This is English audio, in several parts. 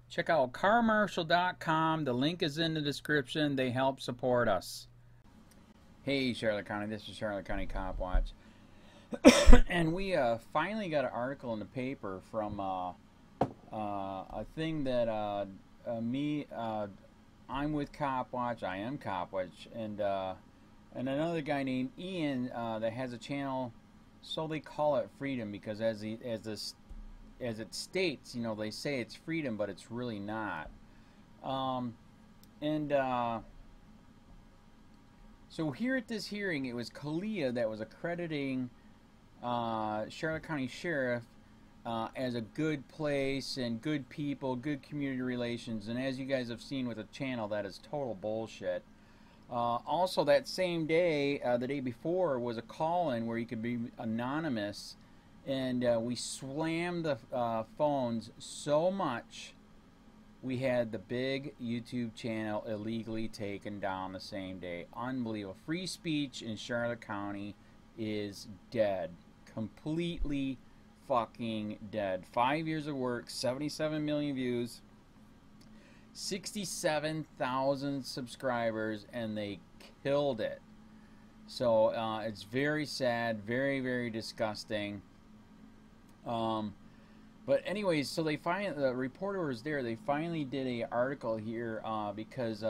Check out carmarshal.com. The link is in the description. They help support us. Hey, Charlotte County. This is Charlotte County Cop Watch. And we finally got an article in the paper from a thing that I'm with COPWATCH. I am COPWATCH, and another guy named Ian that has a channel. So they call it Freedom because as it states, you know, they say it's freedom, but it's really not. So here at this hearing, it was COLLIER that was accrediting Charlotte County Sheriff as a good place and good people, good community relations. And as you guys have seen with the channel, that is total bullshit. Also, that same day, the day before, was a call-in where you could be anonymous. And we slammed the phones so much, we had the big YouTube channel illegally taken down the same day. Unbelievable. Free speech in Charlotte County is dead. Completely fucking dead. 5 years of work, 77 million views, 67,000 subscribers, and they killed it. So it's very sad, very, very disgusting. But anyways, so they the reporter was there. They finally did a article here because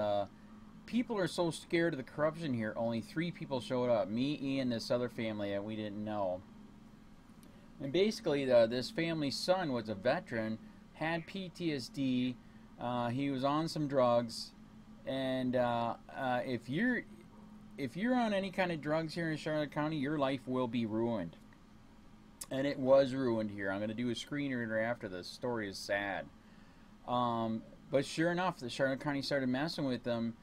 people are so scared of the corruption here. Only 3 people showed up: me, Ian, this other family that we didn't know. And basically, this family's son was a veteran, had PTSD. He was on some drugs, and if you're on any kind of drugs here in Charlotte County, your life will be ruined. And it was ruined here. I'm going to do a screen reader after this. Story is sad. But sure enough, the Charlotte County started messing with them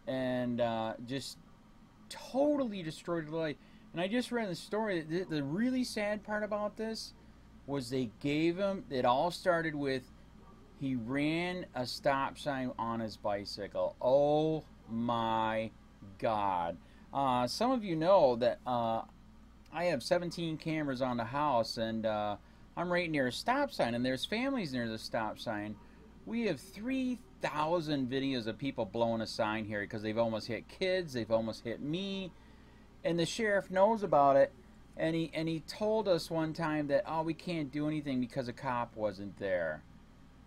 and just totally destroyed the life. And I just read the story. The really sad part about this was they gave him, it all started with, he ran a stop sign on his bicycle. Oh my God. Some of you know that I have 17 cameras on the house, and I'm right near a stop sign, and there's families near the stop sign. We have 3,000 videos of people blowing a sign here because they've almost hit kids, they've almost hit me, and the sheriff knows about it, and he told us one time that, oh, we can't do anything because a cop wasn't there.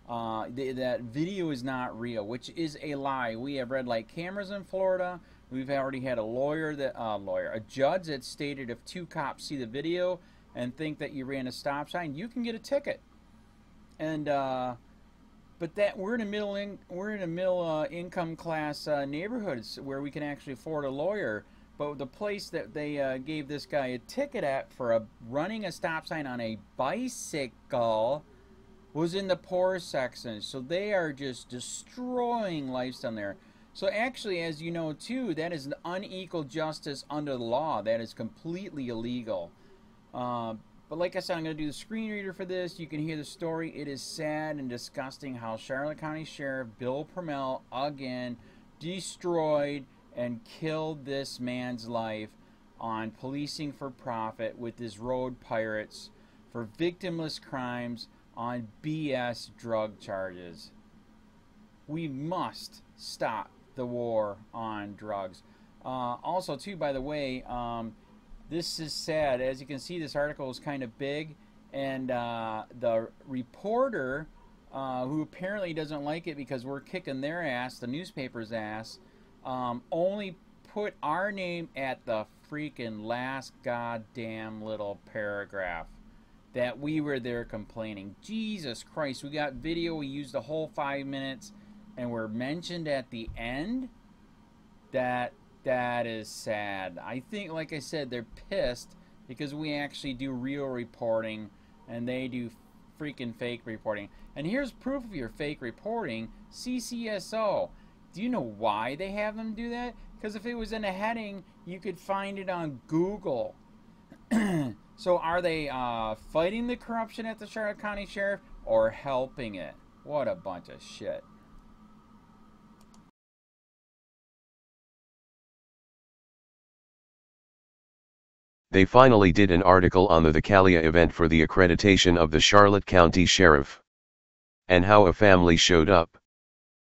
That video is not real, which is a lie. We have red light cameras in Florida. We've already had a judge that stated if 2 cops see the video and think that you ran a stop sign, you can get a ticket. And but that we're in a middle income class neighborhoods where we can actually afford a lawyer. But the place that they gave this guy a ticket at for running a stop sign on a bicycle was in the poor section. So they are just destroying lives down there. So actually, as you know too, that is an unequal justice under the law. That is completely illegal. But like I said, I'm going to do the screen reader for this. You can hear the story. It is sad and disgusting how Charlotte County Sheriff Bill PRUMMELL again destroyed and killed this man's life on policing for profit with his road pirates for victimless crimes on BS drug charges. We must stop the war on drugs. Also, too, by the way, this is sad. As you can see, this article is kind of big, and the reporter, who apparently doesn't like it because we're kicking their ass, the newspaper's ass, only put our name at the freaking last goddamn little paragraph that we were there complaining. Jesus Christ, we got video, we used the whole 5 minutes, and we're mentioned at the end. That is sad. I think, like I said, they're pissed because we actually do real reporting and they do freaking fake reporting. And here's proof of your fake reporting: CCSO. Do you know why they have them do that? Because if it was in a heading, you could find it on Google. So are they fighting the corruption at the Charlotte County Sheriff or helping it? What a bunch of shit. They finally did an article on the calea event for the accreditation of the Charlotte County Sheriff. And how a family showed up.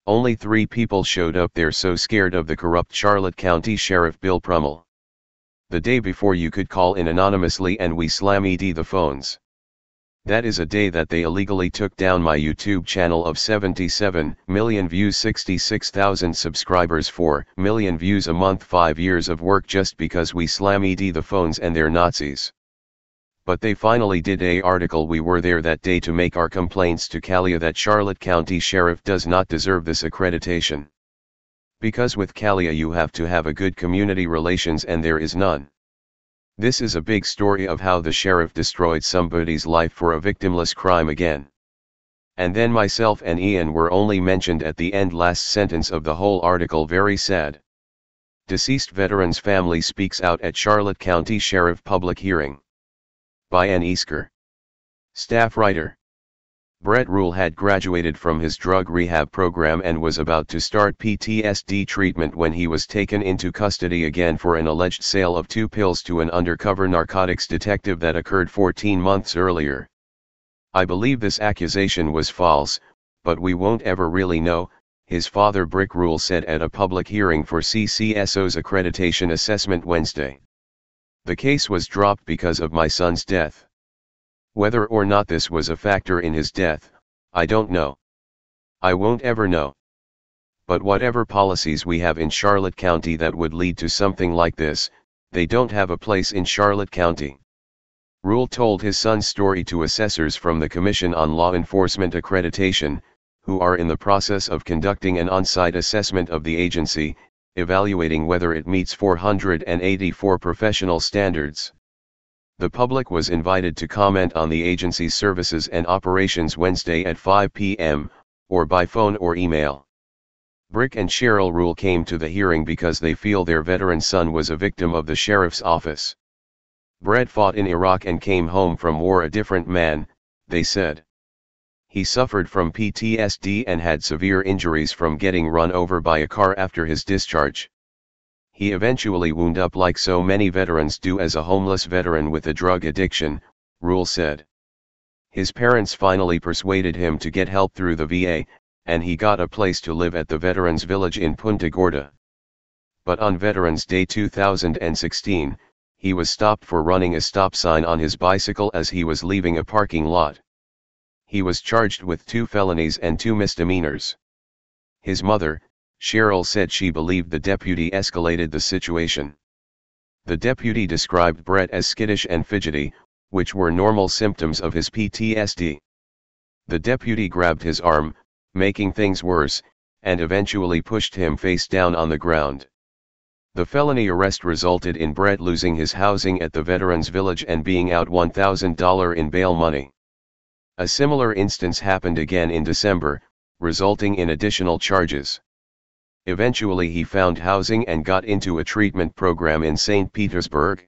Only 3 people showed up. They're so scared of the corrupt Charlotte County Sheriff Bill Prummell. The day before you could call in anonymously and we slam the phones. That is a day that they illegally took down my YouTube channel of 77 million views, 66,000 subscribers, 4 million views a month, 5 years of work just because we slam the phones and they're Nazis. But they finally did a article. We were there that day to make our complaints to calea that Charlotte County Sheriff does not deserve this accreditation. Because with calea you have to have a good community relations and there is none. This is a big story of how the sheriff destroyed somebody's life for a victimless crime again. And then myself and Ian were only mentioned at the end, last sentence of the whole article. Very sad. Deceased veteran's family speaks out at Charlotte County Sheriff public hearing. By Ann Easker. Staff writer. Brett Rule had graduated from his drug rehab program and was about to start PTSD treatment when he was taken into custody again for an alleged sale of 2 pills to an undercover narcotics detective that occurred 14 months earlier. I believe this accusation was false, but we won't ever really know, his father Brick Rule said at a public hearing for CCSO's accreditation assessment Wednesday. The case was dropped because of my son's death. Whether or not this was a factor in his death, I don't know. I won't ever know. But whatever policies we have in Charlotte County that would lead to something like this, they don't have a place in Charlotte County. Rule told his son's story to assessors from the Commission on Law Enforcement Accreditation, who are in the process of conducting an on-site assessment of the agency, evaluating whether it meets 484 professional standards. The public was invited to comment on the agency's services and operations Wednesday at 5 p.m., or by phone or email. Brick and Cheryl Rule came to the hearing because they feel their veteran son was a victim of the sheriff's office. Brett fought in Iraq and came home from war a different man, they said. He suffered from PTSD and had severe injuries from getting run over by a car after his discharge. He eventually wound up like so many veterans do as a homeless veteran with a drug addiction, Rule said. His parents finally persuaded him to get help through the VA, and he got a place to live at the Veterans Village in Punta Gorda. But on Veterans Day 2016, he was stopped for running a stop sign on his bicycle as he was leaving a parking lot. He was charged with 2 felonies and 2 misdemeanors. His mother, Cheryl, said she believed the deputy escalated the situation. The deputy described Brett as skittish and fidgety, which were normal symptoms of his PTSD. The deputy grabbed his arm, making things worse, and eventually pushed him face down on the ground. The felony arrest resulted in Brett losing his housing at the Veterans Village and being out $1,000 in bail money. A similar instance happened again in December, resulting in additional charges. Eventually he found housing and got into a treatment program in St. Petersburg.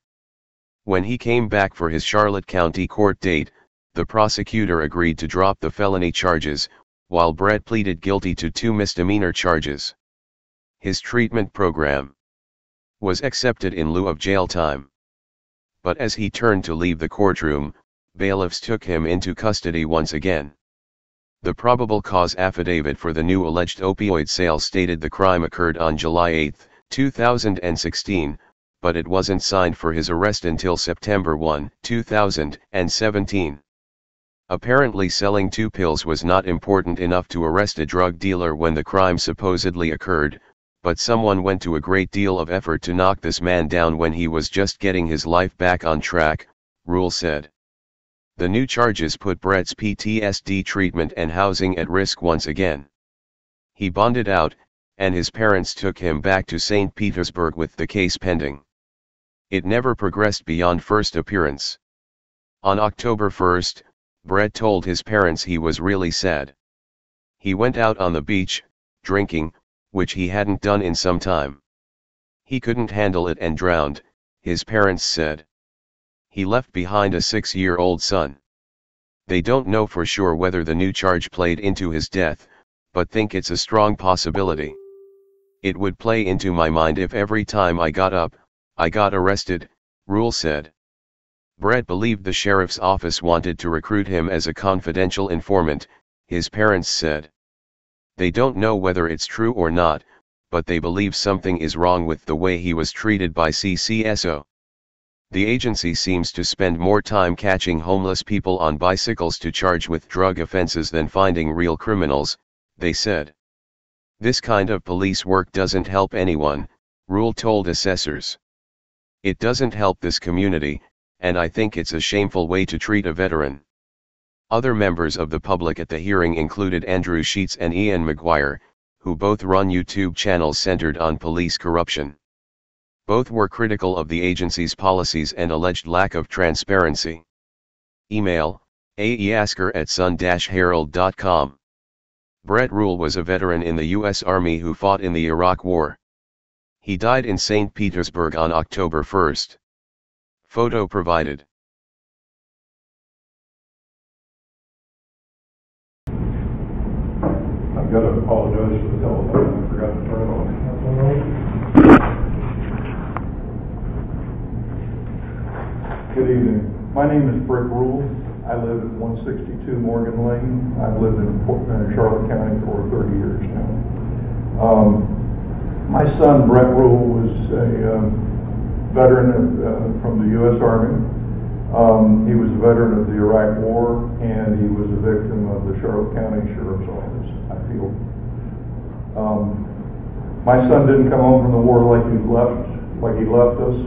When he came back for his Charlotte County court date, the prosecutor agreed to drop the felony charges, while Brett pleaded guilty to 2 misdemeanor charges. His treatment program was accepted in lieu of jail time. But as he turned to leave the courtroom, bailiffs took him into custody once again. The probable cause affidavit for the new alleged opioid sale stated the crime occurred on July 8, 2016, but it wasn't signed for his arrest until September 1, 2017. Apparently selling 2 pills was not important enough to arrest a drug dealer when the crime supposedly occurred, but someone went to a great deal of effort to knock this man down when he was just getting his life back on track, Rule said. The new charges put Brett's PTSD treatment and housing at risk once again. He bonded out, and his parents took him back to St. Petersburg with the case pending. It never progressed beyond first appearance. On October 1, Brett told his parents he was really sad. He went out on the beach, drinking, which he hadn't done in some time. He couldn't handle it and drowned, his parents said. He left behind a 6-year-old son. They don't know for sure whether the new charge played into his death, but think it's a strong possibility. It would play into my mind if every time I got up, I got arrested, Rule said. Brett believed the sheriff's office wanted to recruit him as a confidential informant. his parents said. They don't know whether it's true or not, but they believe something is wrong with the way he was treated by CCSO. The agency seems to spend more time catching homeless people on bicycles to charge with drug offenses than finding real criminals, they said. This kind of police work doesn't help anyone, ROLLE told assessors. It doesn't help this community, and I think it's a shameful way to treat a veteran. Other members of the public at the hearing included Andrew Sheets and Ian McGuire, who both run YouTube channels centered on police corruption. Both were critical of the agency's policies and alleged lack of transparency. Email, aeasker@sun-herald.com. Brett ROLLE was a veteran in the U.S. Army who fought in the Iraq War. He died in St. Petersburg on October 1. Photo provided. I've got to apologize for the telephone. I forgot to turn it on. Good evening. My name is Brett ROLLE. I live at 162 Morgan Lane. I've lived in Charlotte County for 30 years now. My son, Brett ROLLE, was a veteran from the U.S. Army. He was a veteran of the Iraq War, and he was a victim of the Charlotte County Sheriff's Office, I feel. My son didn't come home from the war like he left us.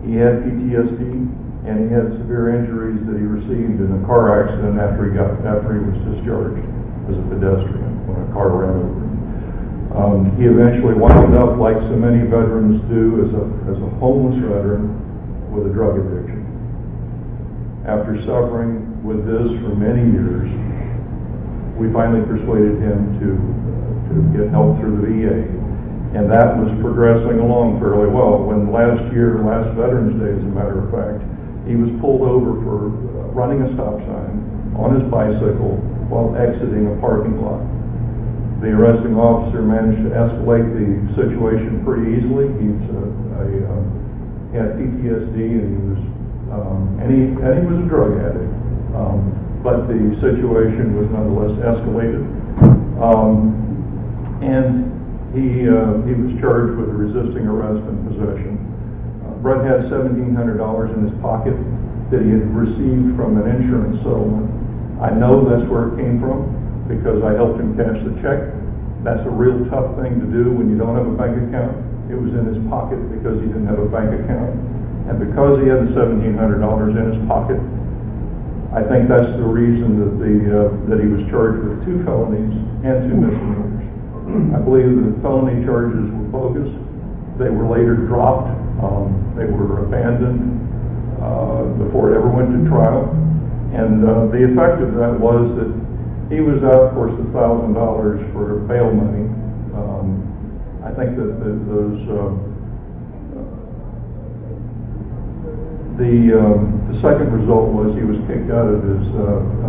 He had PTSD. And he had severe injuries that he received in a car accident after he was discharged as a pedestrian when a car ran over him. He eventually wound up, like so many veterans do, as a homeless veteran with a drug addiction. After suffering with this for many years, we finally persuaded him to get help through the VA. And that was progressing along fairly well. When last Veterans Day, as a matter of fact, he was pulled over for running a stop sign on his bicycle while exiting a parking lot. The arresting officer managed to escalate the situation pretty easily. He had PTSD and he was a drug addict, but the situation was nonetheless escalated. And he was charged with resisting arrest and possession. Brett had $1,700 in his pocket that he had received from an insurance settlement. I know that's where it came from because I helped him cash the check. That's a real tough thing to do when you don't have a bank account. It was in his pocket because he didn't have a bank account. And because he had the $1,700 in his pocket, I think that's the reason that he was charged with 2 felonies and 2 misdemeanors. I believe the felony charges were bogus. They were later dropped. They were abandoned before it ever went to trial. And the effect of that was that he was out, of course, $1,000 for bail money. I think that the second result was he was kicked out of his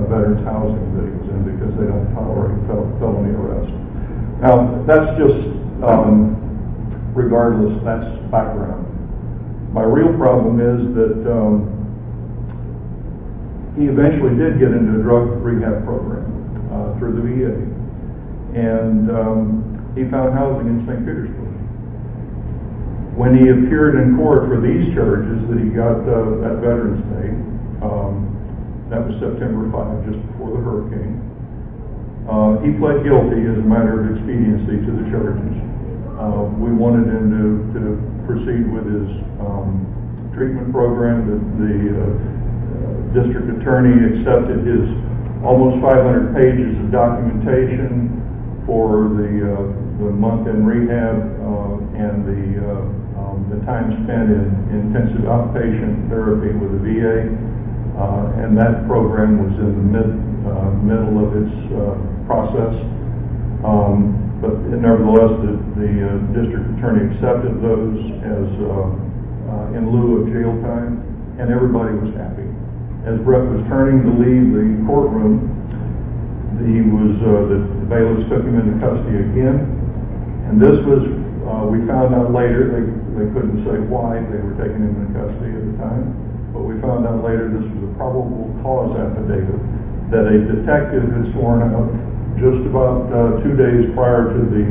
veterans housing that he was in because they don't tolerate felony arrest. Now, that's just, regardless, that's background. My real problem is that he eventually did get into a drug rehab program through the VA, and he found housing in St. Petersburg. When he appeared in court for these charges that he got at Veterans Day, that was September 5, just before the hurricane, he pled guilty as a matter of expediency to the charges. We wanted him to proceed with his treatment program. The district attorney accepted his almost 500 pages of documentation for the month in rehab and the time spent in intensive outpatient therapy with the VA, and that program was in the middle of its process. But nevertheless, the district attorney accepted those as in lieu of jail time, and everybody was happy. As Brett was turning to leave the courtroom, the bailiffs took him into custody again, and this was, we found out later, they couldn't say why they were taking him into custody at the time, but we found out later this was a probable cause affidavit that a detective had sworn out just about 2 days prior to the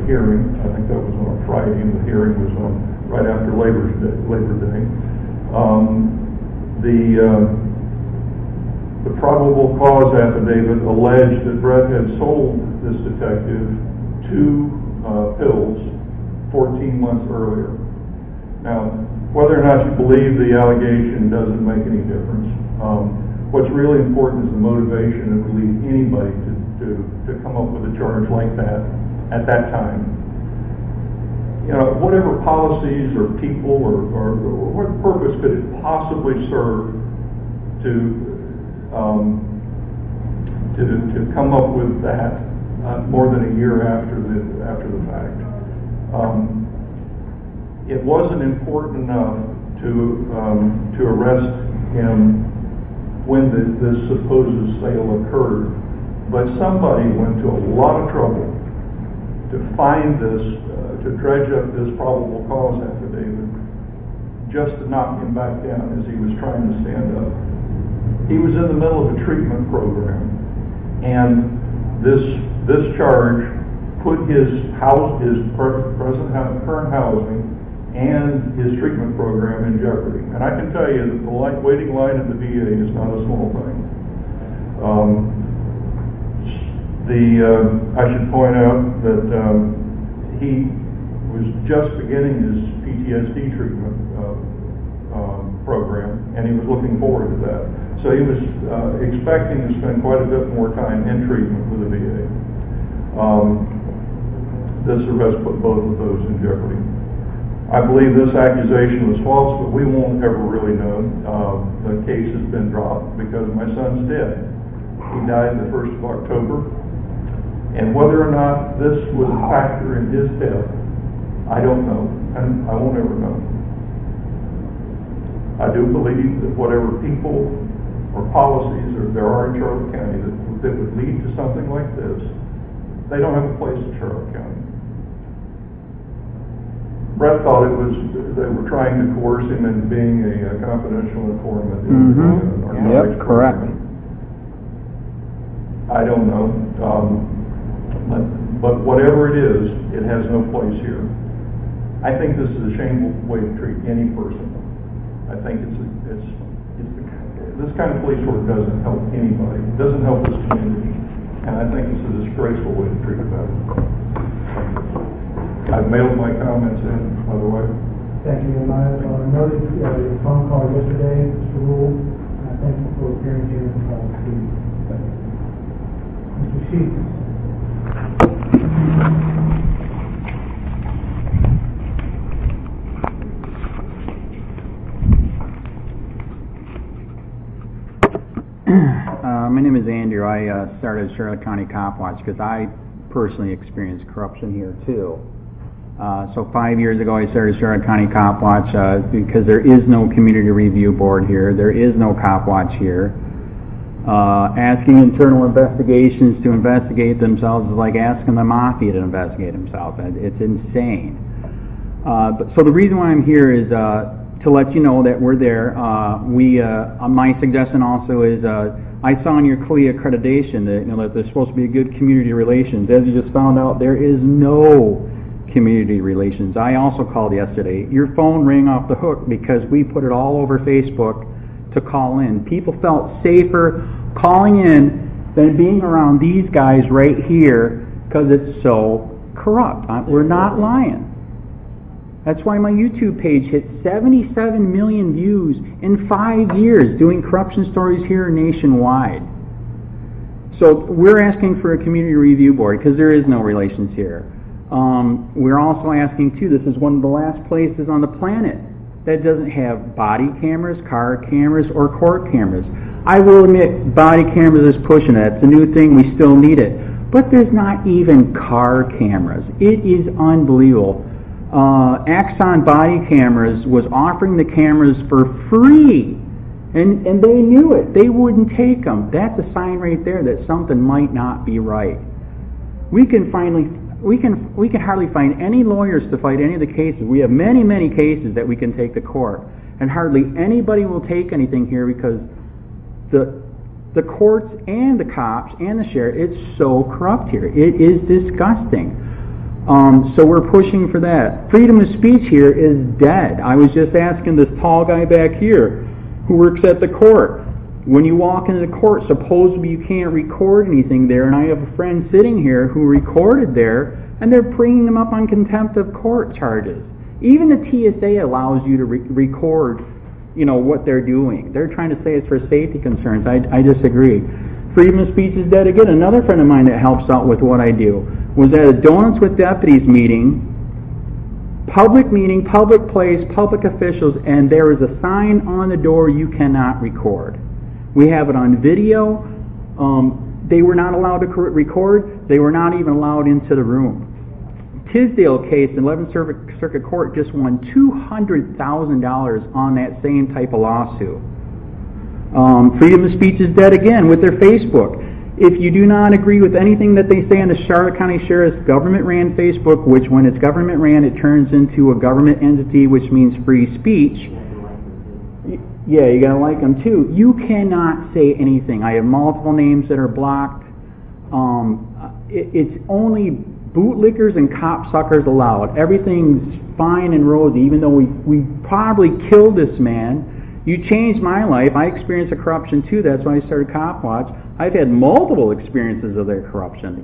hearing. I think that was on a Friday, and the hearing was on right after Labor Day. The probable cause affidavit alleged that Brett had sold this detective 2 pills 14 months earlier. Now, whether or not you believe the allegation doesn't make any difference. What's really important is the motivation that would lead anybody to come up with a charge like that at that time. You know, whatever policies or people or what purpose could it possibly serve to come up with that more than a year after the fact? It wasn't important enough to arrest him when this supposed sale occurred, but somebody went to a lot of trouble to find this, to dredge up this probable cause affidavit, just to knock him back down as he was trying to stand up. He was in the middle of a treatment program, and this charge put his current housing and his treatment program in jeopardy. And I can tell you that the waiting line at the VA is not a small thing. I should point out that he was just beginning his PTSD treatment program, and he was looking forward to that. So he was expecting to spend quite a bit more time in treatment with the VA. This arrest put both of those in jeopardy. I believe this accusation was false, but we won't ever really know. The case has been dropped because my son's dead. He died the 1st of October. And whether or not this was a factor in his death, I don't know, and I won't ever know. I do believe that whatever people or policies there are in Charlotte County that would lead to something like this, they don't have a place in Charlotte County. Brett thought they were trying to coerce him into being a confidential informant. Yep, correct. I don't know, but whatever it is, it has no place here. I think this is a shameful way to treat any person. I think this kind of police work doesn't help anybody. It doesn't help this community, and I think it's a disgraceful way to treat a veteran. I've mailed my comments in, by the way. Thank you. And I noticed your phone call yesterday, Mr. Rule. Thank you for appearing here and speaking. Mr. Sheets. My name is Andrew. I started Charlotte County COPWATCH because I personally experienced corruption here too. So 5 years ago I started Charlotte County COPWATCH because there is no community review board here. There is no COPWATCH here. Asking internal investigations to investigate themselves is like asking the mafia to investigate themselves. It's insane. So the reason why I'm here is to let you know that we're there. My suggestion also is I saw in your CLIA accreditation that that there's supposed to be good community relations. As you just found out, there is no community relations. I also called yesterday. Your phone rang off the hook because we put it all over Facebook to call in. People felt safer calling in than being around these guys right here because it's so corrupt. We're not lying. That's why my YouTube page hit 77 million views in 5 years doing corruption stories here nationwide. So we're asking for a community review board because there is no relations here. We're also asking too, this is one of the last places on the planet that doesn't have body cameras, car cameras, or court cameras. I will admit body cameras is pushing it. It's a new thing, we still need it. But there's not even car cameras. It is unbelievable. Axon Body Cameras was offering the cameras for free, and they knew it. They wouldn't take them. That's a sign right there that something might not be right. We can hardly find any lawyers to fight any of the cases. We have many, many cases that we can take to court, and hardly anybody will take anything here because the courts and the cops and the sheriff. It's so corrupt here. It is disgusting. So we're pushing for that. Freedom of speech here is dead. I was just asking this tall guy back here who works at the court. When you walk into the court, supposedly you can't record anything there, and I have a friend sitting here who recorded there, and they're bringing them up on contempt of court charges. Even the TSA allows you to record, you know, what they're doing. They're trying to say it's for safety concerns. I disagree. Freedom of speech is dead again. Another friend of mine that helps out with what I do was at a Donuts with Deputies meeting, public place, public officials, and there is a sign on the door, you cannot record. We have it on video. They were not allowed to record. They were not even allowed into the room. Tisdale case, 11th Circuit Court just won $200,000 on that same type of lawsuit. Freedom of speech is dead again with their Facebook. If you do not agree with anything that they say on the Charlotte County Sheriff's government-ran Facebook, which when it's government-ran, it turns into a government entity, which means free speech. Yeah, you gotta like them too. You cannot say anything. I have multiple names that are blocked. It's only bootlickers and copsuckers allowed. Everything's fine and rosy, even though we probably killed this man. You changed my life. I experienced the corruption too. That's why I started COPWATCH. I've had multiple experiences of their corruption.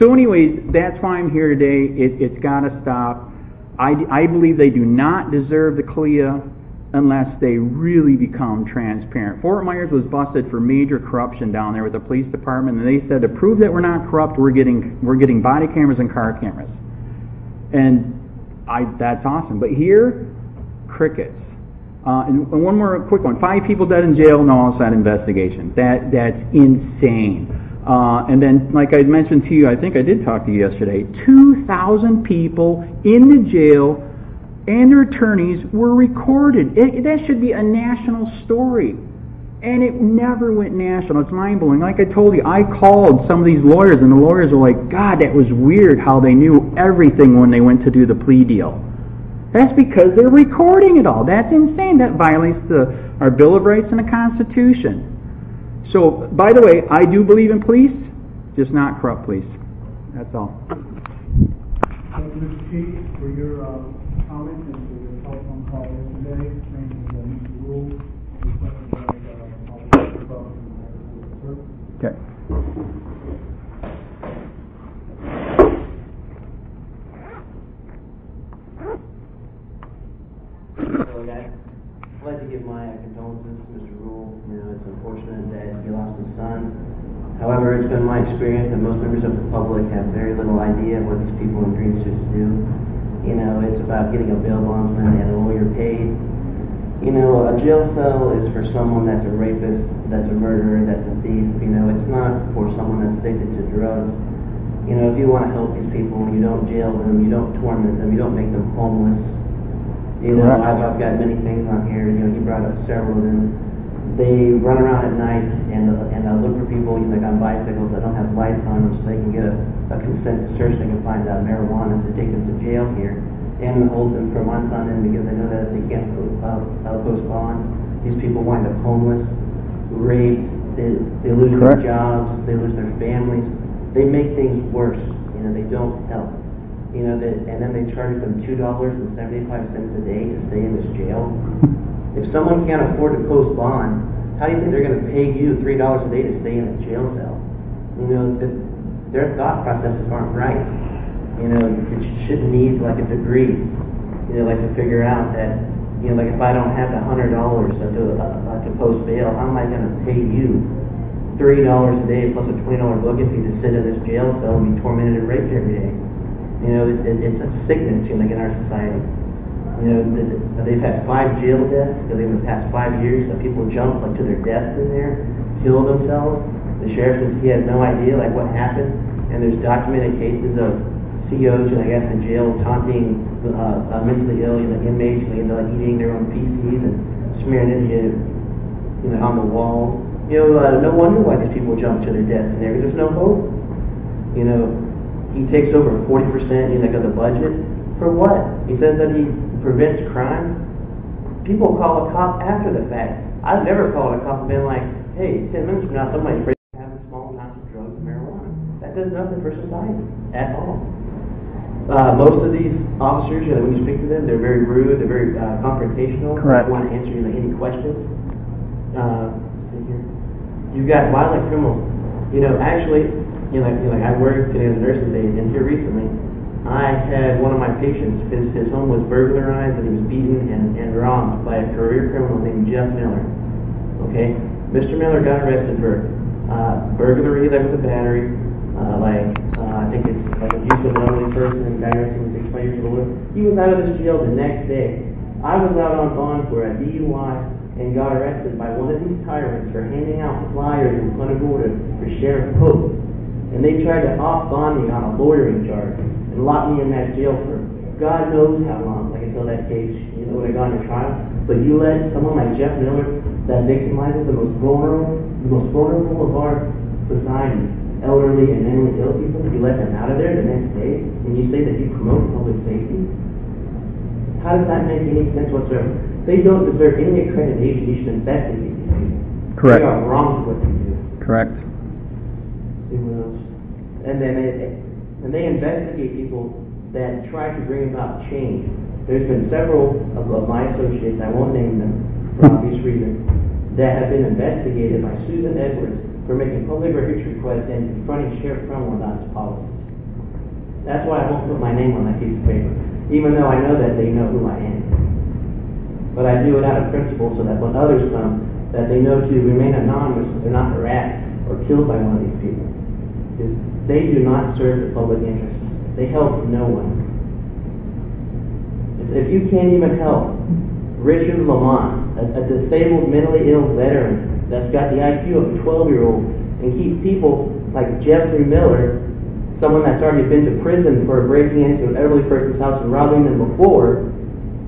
So anyways, that's why I'm here today. It's got to stop. I believe they do not deserve the CALEA unless they really become transparent. Fort Myers was busted for major corruption down there with the police department, and they said to prove that we're not corrupt, we're getting body cameras and car cameras. And that's awesome. But here, crickets. And one more quick one. 5 people dead in jail, no outside investigation. That's insane. And then, like I mentioned to you, I think I did talk to you yesterday, 2,000 people in the jail and their attorneys were recorded. That should be a national story. And it never went national. It's mind-blowing. Like I told you, I called some of these lawyers, and the lawyers were like, God, that was weird how they knew everything when they went to do the plea deal. That's because they're recording it all. That's insane. That violates our Bill of Rights and the Constitution. So, by the way, I do believe in police, just not corrupt police. That's all. Thank you, Mr. Chief, for your comments and for your telephone call yesterday. Thank you, Mr. Rule. Okay. Hello, guys. I'd like to give my condolences to Mr. Rule. You know, it's unfortunate that he lost his son. However, it's been my experience that most members of the public have very little idea of what these people in green suits do. You know, it's about getting a bail bondsman and a lawyer paid. You know, a jail cell is for someone that's a rapist, that's a murderer, that's a thief. You know, it's not for someone that's addicted to drugs. You know, if you want to help these people, you don't jail them, you don't torment them, you don't make them homeless. You know, I've got many things on here. You know, you brought up several of them. They run around at night and look for people, you know, like on bicycles that don't have lights on them, so they can get a consent search. They can find out marijuana to take them to jail here, and hold them for months on end because they know that if they can't post bond, these people wind up homeless, raped. They lose their jobs, they lose their families. They make things worse. You know, they don't help. You know, and then they charge them $2.75 a day to stay in this jail. If someone can't afford to post bond, how do you think they're going to pay you $3 a day to stay in a jail cell? You know, their thought processes aren't right. You know, it shouldn't need like a degree. You know, like to figure out that, you know, like if I don't have the $100 to post bail, how am I going to pay you $3 a day plus a $20 booking fee to sit in this jail cell and be tormented and raped every day? You know, it's a sickness, you know, like in our society. You know, they've had 5 jail deaths because in the past 5 years that people jumped like to their deaths in there, kill themselves. The sheriff says he has no idea like what happened, and there's documented cases of COs, and I guess in jail taunting mentally ill, you know, inmates, you know, like eating their own feces and smearing it, you know, on the wall. You know, no wonder why these people jump to their deaths in there. There's no hope. You know, he takes over 40%, you know, like of the budget. For what? He says that he prevents crime. People call a cop after the fact. I've never called a cop and been like, hey, 10 minutes from now, somebody's having small amounts of drugs and marijuana. That does nothing for society at all. Most of these officers, when you speak to them, they're very rude, they're very confrontational. Correct. They want to answer you any questions. You've got violent criminals. Actually, like I worked in a nurse's aide, and here recently, I had one of my patients, his home was burglarized and he was beaten and robbed by a career criminal named Jeff Miller. Okay? Mr. Miller got arrested for burglary, that was a battery, I think it's like abuse of an elderly person and guy arrested 65 years old. He was out of this jail the next day. I was out on bond for a DUI and got arrested by one of these tyrants for handing out flyers in Punta Gorda for Sheriff Pope. And they tried to off-bond me on a loitering charge and locked me in that jail for God knows how long, like until that case, would have gone to trial. But you let someone like Jeff Miller, that victimizes the most vulnerable of our society, elderly and mentally ill people, you let them out of there the next day, and you say that you promote public safety? How does that make any sense whatsoever? They don't deserve any accreditation. You should investigate these people. Correct. They are wrong for what they do. Correct. And then they investigate people that try to bring about change. There's been several of my associates, I won't name them for obvious reasons, that have been investigated by Susan Edwards for making public records requests and confronting Sheriff Prummell about his policies. That's why I won't put my name on that piece of paper, even though I know that they know who I am. But I do it out of principle so that when others come, that they know to remain anonymous so they're not harassed or killed by one of these people. Because they do not serve the public interest. They help no one. If you can't even help Richard Lamont, a disabled, mentally ill veteran that's got the IQ of a 12-year-old, and keep people like Jeffrey Miller, someone that's already been to prison for breaking into an elderly person's house and robbing them before,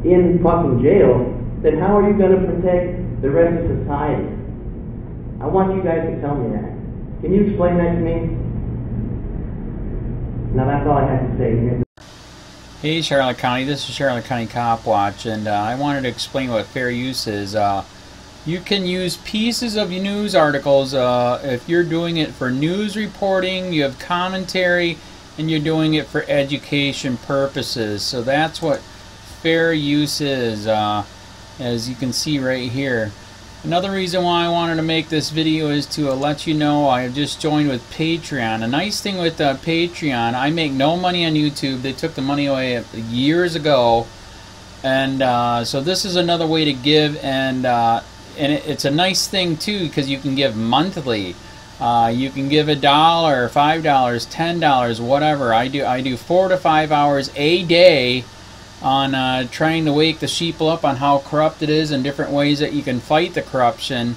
in fucking jail, then how are you going to protect the rest of society? I want you guys to tell me that. Can you explain that to me? Now that's all I have to say. Hey Charlotte County, this is Charlotte County Cop Watch, and I wanted to explain what fair use is. You can use pieces of news articles if you're doing it for news reporting, you have commentary, and you're doing it for education purposes. So that's what fair use is, as you can see right here. Another reason why I wanted to make this video is to let you know I have just joined with Patreon. A nice thing with Patreon, I make no money on YouTube. They took the money away years ago, and so this is another way to give, and it's a nice thing too because you can give monthly. You can give $1, $5, $10, whatever. I do 4 to 5 hours a day on trying to wake the sheeple up on how corrupt it is and different ways that you can fight the corruption.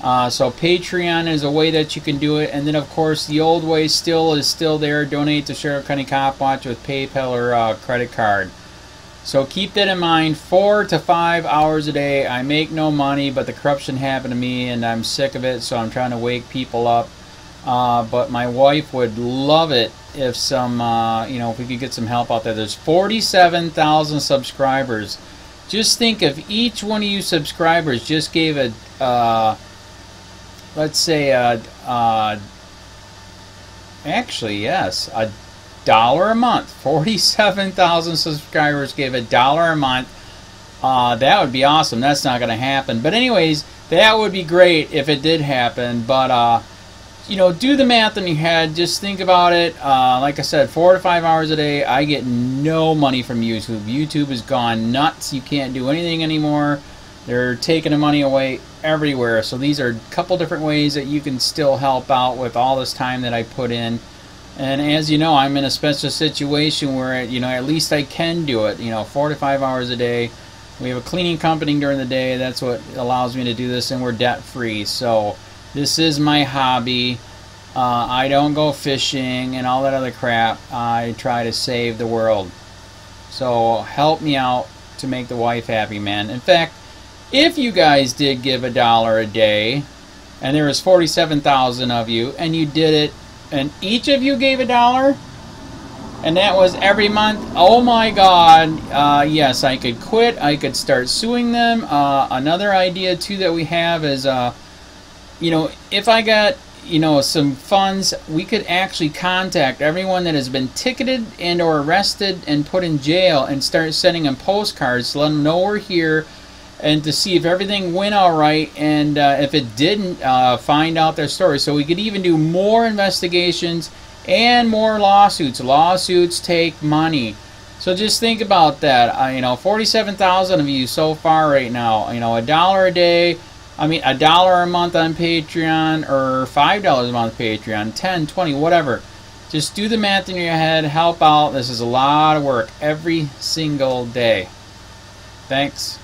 So Patreon is a way that you can do it, and then of course the old way is still there. Donate to Sheriff County Cop Watch with PayPal or credit card. So keep that in mind. 4 to 5 hours a day. I make no money, but the corruption happened to me and I'm sick of it, so I'm trying to wake people up. But my wife would love it if if we could get some help out there. There's 47,000 subscribers. Just think if each one of you subscribers just gave let's say actually yes, $1 a month. 47,000 subscribers gave $1 a month. That would be awesome. That's not going to happen. But anyways, that would be great if it did happen. But do the math in your head. Just think about it. Like I said, 4 to 5 hours a day. I get no money from YouTube. YouTube has gone nuts. You can't do anything anymore. They're taking the money away everywhere. So these are a couple different ways that you can still help out with all this time that I put in. And as you know, I'm in a special situation where, at least I can do it. 4 to 5 hours a day. We have a cleaning company during the day. That's what allows me to do this, and we're debt free. So this is my hobby. I don't go fishing and all that other crap. I try to save the world. So help me out to make the wife happy, man. In fact, if you guys did give $1 a day, and there was 47,000 of you, and you did it, and each of you gave $1, and that was every month, oh my God, yes, I could quit. I could start suing them. Another idea too that we have is you know, if I got, you know, some funds, we could actually contact everyone that has been ticketed and or arrested and put in jail and start sending them postcards to let them know we're here, and to see if everything went all right, and if it didn't, find out their story. So we could even do more investigations and more lawsuits. Lawsuits take money. So just think about that. You know, 47,000 of you so far right now. You know, $1 a day. I mean, $1 a month on Patreon, or $5 a month Patreon, 10, 20, whatever. Just do the math in your head. Help out. This is a lot of work every single day. Thanks.